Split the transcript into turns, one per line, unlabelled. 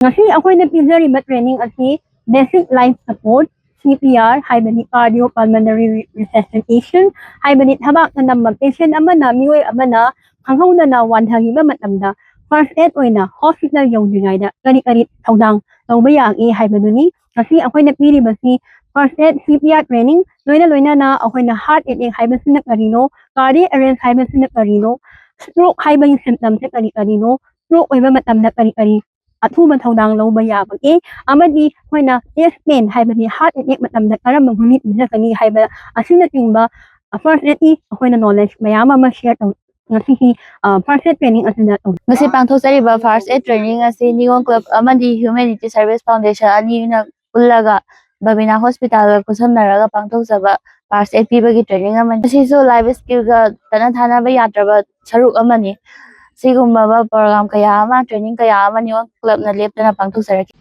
Ngasi ako'y nagpizarima training asi basic life support, CPR, haibani cardiopulmonary resuscitation, haibani habak na namang patient ama na miyoy ama na hanghaw na wanhagiba matamda first aid oina hospital yꯧꯗ꯭ꯔꯤꯉꯩꯗ ꯀꯔꯤ ꯊꯧꯗꯥꯡ ꯂꯧꯕ ꯌꯥꯒꯦ ꯍꯥꯏꯕꯗꯨꯅꯤ ꯉꯁꯤ ꯑꯩꯈꯣꯏꯅ ꯄꯤꯔꯤꯕꯁꯤ first aid CPR training loina ꯑꯩꯈꯣꯏꯅ heart attack haibasina karino, cardiac arrest haibasina karino, stroke haibagi symptoms kari karino, stroke oiba matamda kari ꯑꯊꯨꯕ ꯊꯧꯗꯥꯡ ꯂꯧꯕ ꯌꯥꯕꯒꯦ ꯑꯃꯗꯤ ꯑꯩꯈꯣꯏꯅ ꯆꯦꯁ ꯄꯦꯟ ꯍꯥꯏꯕꯗꯤ ꯍꯥꯔꯠ ꯑꯦꯇꯦꯛ ꯃꯇꯝꯗ ꯀꯔꯝꯕ ꯒꯨꯂꯤ ꯄꯤꯖꯒꯅꯤ ꯍꯥꯏꯕ ꯑꯁꯤꯅꯆꯤꯡꯕ ꯐꯥꯔꯁ ꯑꯦꯗꯀꯤ ꯑꯩꯈꯣꯏꯅ ꯅꯣꯂꯦꯖ ꯃꯌꯥꯝ ꯑꯃ ꯁꯤꯌꯔ ꯇꯧ ꯉꯁꯤꯒꯤ ꯐꯥꯔꯁ ꯑꯦꯗ ꯇ꯭ꯔꯦꯅꯤꯡ ꯑꯁꯤꯗ ꯇꯧ
ꯉꯁꯤ ꯄꯥꯡꯊꯣꯛꯆꯔꯤꯕ ꯐꯥꯔꯁ ꯑꯦꯗ ꯇ꯭ꯔꯦꯅꯤꯡ ꯑꯁꯤ ꯅꯤꯉꯣꯜ ꯀ꯭ꯂꯕ ꯑꯃꯗꯤ ꯍ꯭ꯌꯨꯃꯦꯅꯤꯇꯤ ꯁꯔꯚꯤꯁ ꯐꯥꯎꯟꯗꯦꯁꯟ ꯑꯅꯤꯅ ꯄꯨꯜꯂꯒ ꯕꯕꯤꯅꯥ ꯍꯣꯁꯄꯤꯇꯥꯜꯒ ꯈꯨꯠꯁꯝꯅꯔꯒ ꯄꯥꯡꯊꯣꯛꯆꯕ ꯐꯥꯔꯁ ꯑꯦꯗ ꯄꯤꯕꯒꯤ ꯇ꯭ꯔꯦꯅꯤꯡ ꯑꯃꯅꯤ꯫ ꯃꯁꯤꯁꯨ ꯂꯥꯏꯐ ꯁ꯭ꯀꯤꯜꯒ ꯇꯠꯅ ꯊꯥꯅꯕ ꯌꯥꯗ꯭ꯔꯕ ꯁꯔꯨꯛ ꯑꯃꯅꯤ꯫ ꯁꯤꯒꯨꯝꯕ ꯄ꯭ꯔꯣꯒ꯭ꯔꯥꯝ ꯀꯌꯥ ꯑꯃ ꯇ꯭ꯔꯦꯅꯤꯡ ꯀꯌꯥ ꯑꯃ ꯅꯤꯉꯣꯜ ꯀ꯭ꯂꯕꯅ ꯂꯦꯞꯇꯅ ꯄꯥꯡꯊꯣꯛꯆꯔꯛꯈꯤ꯫